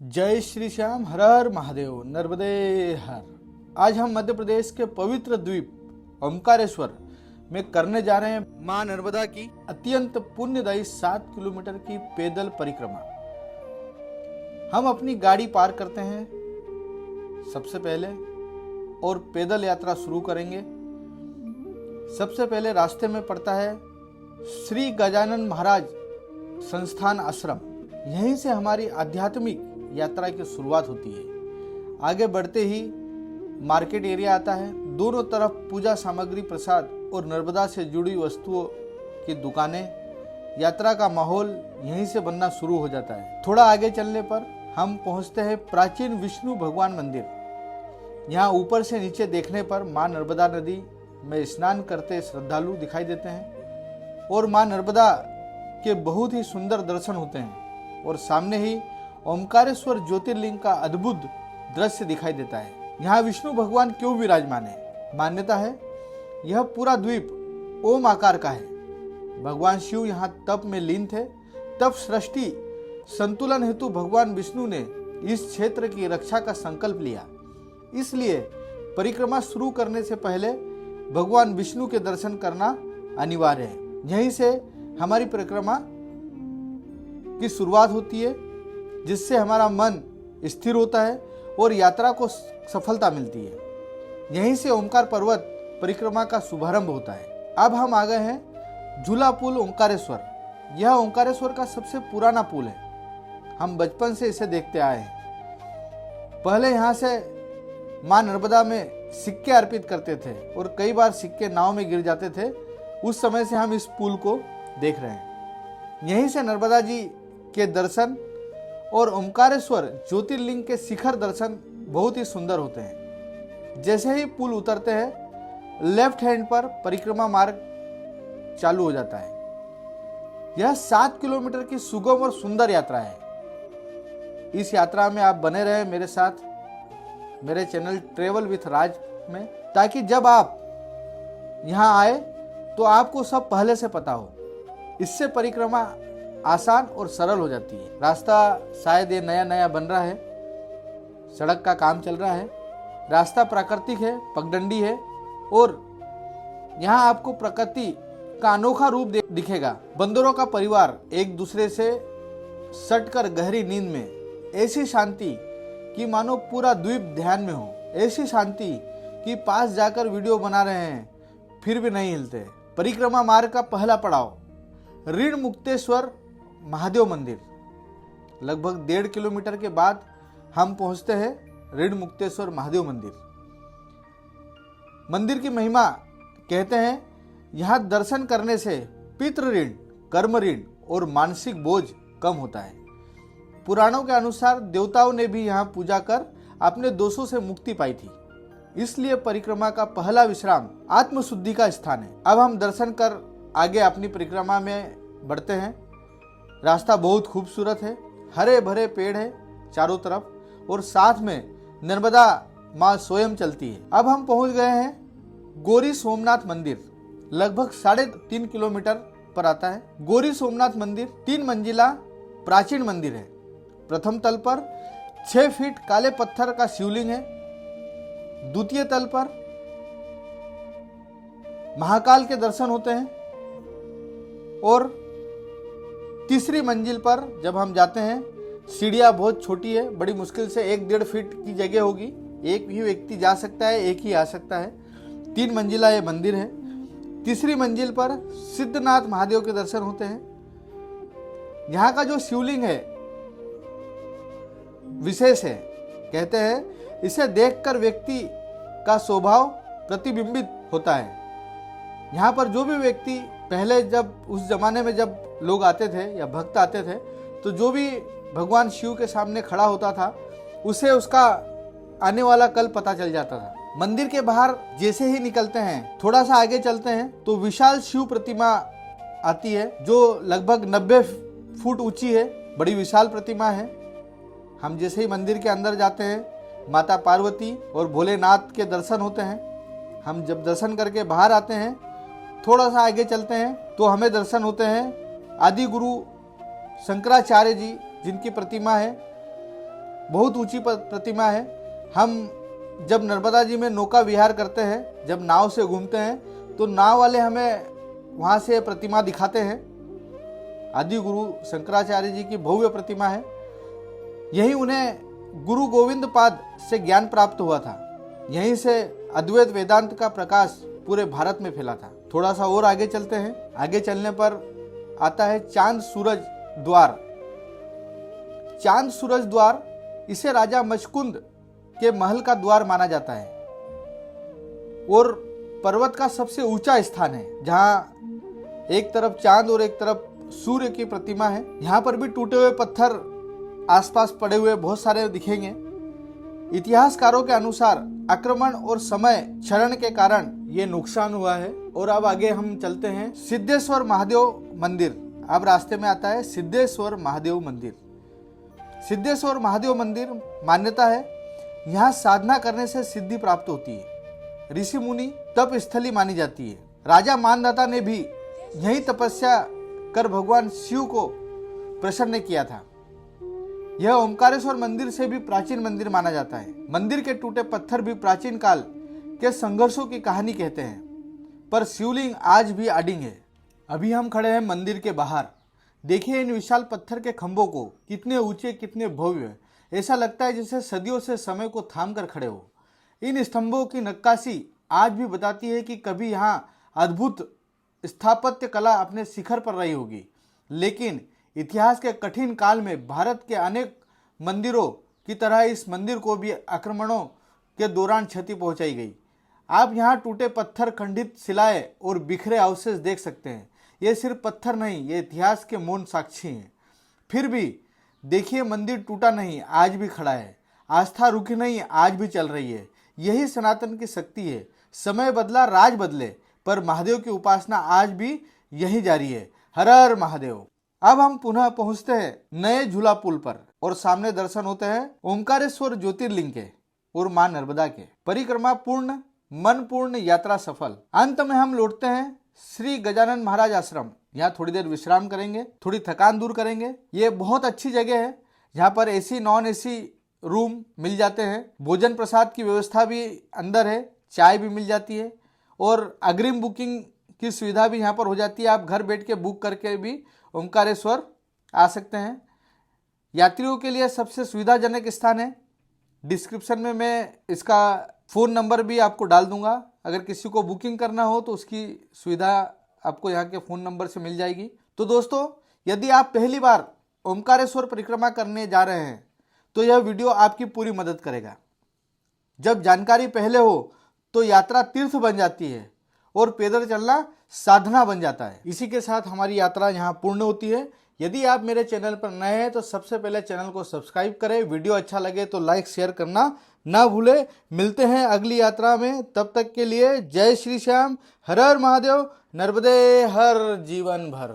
जय श्री श्याम, हर हर महादेव, नर्मदे हर। आज हम मध्य प्रदेश के पवित्र द्वीप ओमकारेश्वर में करने जा रहे हैं मां नर्मदा की अत्यंत पुण्यदायी 7 किलोमीटर की पैदल परिक्रमा। हम अपनी गाड़ी पार करते हैं सबसे पहले और पैदल यात्रा शुरू करेंगे। सबसे पहले रास्ते में पड़ता है श्री गजानन महाराज संस्थान आश्रम। यहीं से हमारी आध्यात्मिक यात्रा की शुरुआत होती है। आगे बढ़ते ही मार्केट एरिया आता है। दोनों तरफ पूजा सामग्री, प्रसाद और नर्मदा से जुड़ी वस्तुओं की दुकानें। यात्रा का माहौल यहीं से बनना शुरू हो जाता है। थोड़ा आगे चलने पर हम पहुंचते हैं प्राचीन विष्णु भगवान मंदिर। यहाँ ऊपर से नीचे देखने पर मां नर्मदा नदी में स्नान करते श्रद्धालु दिखाई देते हैं और मां नर्मदा के बहुत ही सुंदर दर्शन होते हैं और सामने ही ओमकारेश्वर ज्योतिर्लिंग का अद्भुत दृश्य दिखाई देता है। यहाँ विष्णु भगवान क्यों विराजमान है? मान्यता है यह पूरा द्वीप ओम आकार का है। भगवान शिव यहाँ तप में लीन थे। तब सृष्टि संतुलन हेतु भगवान विष्णु ने इस क्षेत्र की रक्षा का संकल्प लिया। इसलिए परिक्रमा शुरू करने से पहले भगवान विष्णु के दर्शन करना अनिवार्य है। यहीं से हमारी परिक्रमा की शुरुआत होती है, जिससे हमारा मन स्थिर होता है और यात्रा को सफलता मिलती है। यहीं से ओमकार पर्वत परिक्रमा का शुभारंभ होता है। अब हम आ गए हैं झूला पुल ओमकारेश्वर। यह ओमकारेश्वर का सबसे पुराना पुल है। हम बचपन से इसे देखते आए हैं। पहले यहाँ से मां नर्मदा में सिक्के अर्पित करते थे और कई बार सिक्के नाव में गिर जाते थे। उस समय से हम इस पुल को देख रहे हैं। यहीं से नर्मदा जी के दर्शन और ओमकारेश्वर ज्योतिर्लिंग के शिखर दर्शन बहुत ही सुंदर होते हैं। जैसे ही पुल उतरते हैं, लेफ्ट हैंड पर परिक्रमा मार्ग चालू हो जाता है। यह 7 किलोमीटर की सुगम और सुंदर यात्रा है। इस यात्रा में आप बने रहे मेरे साथ, मेरे चैनल ट्रेवल विथ राज में, ताकि जब आप यहाँ आए तो आपको सब पहले से पता हो। इससे परिक्रमा आसान और सरल हो जाती है। रास्ता शायद ये नया नया बन रहा है, सड़क का काम चल रहा है। रास्ता प्राकृतिक है, पगडंडी है और यहाँ आपको प्रकृति का अनोखा रूप दिखेगा। बंदरों का परिवार एक दूसरे से सटकर गहरी नींद में, ऐसी शांति कि मानो पूरा द्वीप ध्यान में हो। ऐसी शांति कि पास जाकर वीडियो बना रहे हैं फिर भी नहीं हिलते। परिक्रमा मार्ग का पहला पड़ाव ऋण मुक्तेश्वर महादेव मंदिर। लगभग 1.5 किलोमीटर के बाद हम पहुंचते हैं ऋण मुक्तेश्वर महादेव मंदिर। मंदिर की महिमा कहते हैं यहाँ दर्शन करने से पितृ ऋण, कर्म ऋण और मानसिक बोझ कम होता है। पुराणों के अनुसार देवताओं ने भी यहाँ पूजा कर अपने दोषों से मुक्ति पाई थी। इसलिए परिक्रमा का पहला विश्राम आत्मशुद्धि का स्थान है। अब हम दर्शन कर आगे अपनी परिक्रमा में बढ़ते हैं। रास्ता बहुत खूबसूरत है। हरे भरे पेड़ है चारों तरफ और साथ में नर्मदा माँ स्वयं चलती है। अब हम पहुंच गए हैं गौरी सोमनाथ मंदिर। लगभग 3.5 किलोमीटर पर आता है। गौरी सोमनाथ मंदिर 3 मंजिला प्राचीन मंदिर है। प्रथम तल पर 6 फीट काले पत्थर का शिवलिंग है। द्वितीय तल पर महाकाल के दर्शन होते हैं और तीसरी मंजिल पर जब हम जाते हैं, सीढ़ियाँ बहुत छोटी है। बड़ी मुश्किल से 1-1.5 फीट की जगह होगी। एक ही व्यक्ति जा सकता है, एक ही आ सकता है। 3 मंजिला ये मंदिर है। तीसरी मंजिल पर सिद्धनाथ महादेव के दर्शन होते हैं। यहाँ का जो शिवलिंग है विशेष है। कहते हैं इसे देखकर व्यक्ति का स्वभाव प्रतिबिंबित होता है। यहाँ पर जो भी व्यक्ति पहले, जब उस जमाने में जब लोग आते थे या भक्त आते थे, तो जो भी भगवान शिव के सामने खड़ा होता था उसे उसका आने वाला कल पता चल जाता था। मंदिर के बाहर जैसे ही निकलते हैं, थोड़ा सा आगे चलते हैं तो विशाल शिव प्रतिमा आती है जो लगभग 90 फुट ऊंची है। बड़ी विशाल प्रतिमा है। हम जैसे ही मंदिर के अंदर जाते हैं, माता पार्वती और भोलेनाथ के दर्शन होते हैं। हम जब दर्शन करके बाहर आते हैं, थोड़ा सा आगे चलते हैं तो हमें दर्शन होते हैं आदि गुरु शंकराचार्य जी, जिनकी प्रतिमा है। बहुत ऊंची प्रतिमा है। हम जब नर्मदा जी में नौका विहार करते हैं, जब नाव से घूमते हैं, तो नाव वाले हमें वहाँ से प्रतिमा दिखाते हैं। आदि गुरु शंकराचार्य जी की भव्य प्रतिमा है। यही उन्हें गुरु गोविंद पाद से ज्ञान प्राप्त हुआ था। यहीं से अद्वैत वेदांत का प्रकाश पूरे भारत में फैला था। थोड़ा सा और आगे चलते हैं। आगे चलने पर आता है चांद सूरज द्वार। चांद सूरज द्वार, इसे राजा मचकुंद के महल का द्वार माना जाता है और पर्वत का सबसे ऊंचा स्थान है, जहां एक तरफ चांद और एक तरफ सूर्य की प्रतिमा है। यहाँ पर भी टूटे हुए पत्थर आसपास पड़े हुए बहुत सारे दिखेंगे। इतिहासकारों के अनुसार आक्रमण और समय क्षरण के कारण ये नुकसान हुआ है। और अब आगे हम चलते हैं सिद्धेश्वर महादेव मंदिर। अब रास्ते में आता है सिद्धेश्वर महादेव मंदिर। सिद्धेश्वर महादेव मंदिर मान्यता है यहाँ साधना करने से सिद्धि प्राप्त होती है। ऋषि मुनि तप स्थली मानी जाती है। राजा मानदाता ने भी यही तपस्या कर भगवान शिव को प्रसन्न किया था। यह ओमकारेश्वर मंदिर से भी प्राचीन मंदिर माना जाता है। मंदिर के टूटे पत्थर भी प्राचीन काल के संघर्षों की कहानी कहते हैं, पर शिवलिंग आज भी अडिग है। अभी हम खड़े हैं मंदिर के बाहर। देखिए इन विशाल पत्थर के खंभों को, कितने ऊंचे, कितने भव्य। ऐसा लगता है जैसे सदियों से समय को थाम कर खड़े हो। इन स्तंभों की नक्काशी आज भी बताती है कि कभी यहाँ अद्भुत स्थापत्य कला अपने शिखर पर रही होगी। लेकिन इतिहास के कठिन काल में भारत के अनेक मंदिरों की तरह इस मंदिर को भी आक्रमणों के दौरान क्षति पहुंचाई गई। आप यहाँ टूटे पत्थर, खंडित शिलाएं और बिखरे अवशेष देख सकते हैं। ये सिर्फ पत्थर नहीं, ये इतिहास के मौन साक्षी हैं। फिर भी देखिए मंदिर टूटा नहीं, आज भी खड़ा है। आस्था रुकी नहीं, आज भी चल रही है। यही सनातन की शक्ति है। समय बदला, राज बदले, पर महादेव की उपासना आज भी यही जारी है। हर हर महादेव। अब हम पुनः पहुंचते हैं नए झूला पुल पर और सामने दर्शन होते हैं ओमकारेश्वर ज्योतिर्लिंग के और मां नर्मदा के। परिक्रमा पूर्ण, मन पूर्ण, यात्रा सफल। अंत में हम लौटते हैं श्री गजानन महाराज आश्रम। यहाँ थोड़ी देर विश्राम करेंगे, थोड़ी थकान दूर करेंगे। ये बहुत अच्छी जगह है। यहाँ पर एसी नॉन एसी रूम मिल जाते हैं। भोजन प्रसाद की व्यवस्था भी अंदर है, चाय भी मिल जाती है और अग्रिम बुकिंग की सुविधा भी यहाँ पर हो जाती है। आप घर बैठ के बुक करके भी ओमकारेश्वर आ सकते हैं। यात्रियों के लिए सबसे सुविधाजनक स्थान है। डिस्क्रिप्शन में मैं इसका फ़ोन नंबर भी आपको डाल दूंगा। अगर किसी को बुकिंग करना हो तो उसकी सुविधा आपको यहाँ के फ़ोन नंबर से मिल जाएगी। तो दोस्तों, यदि आप पहली बार ओमकारेश्वर परिक्रमा करने जा रहे हैं तो यह वीडियो आपकी पूरी मदद करेगा। जब जानकारी पहले हो तो यात्रा तीर्थ बन जाती है और पैदल चलना साधना बन जाता है। इसी के साथ हमारी यात्रा यहाँ पूर्ण होती है। यदि आप मेरे चैनल पर नए हैं तो सबसे पहले चैनल को सब्सक्राइब करें। वीडियो अच्छा लगे तो लाइक शेयर करना ना भूले। मिलते हैं अगली यात्रा में, तब तक के लिए जय श्री श्याम। हर हर महादेव। नर्मदे हर जीवन भर।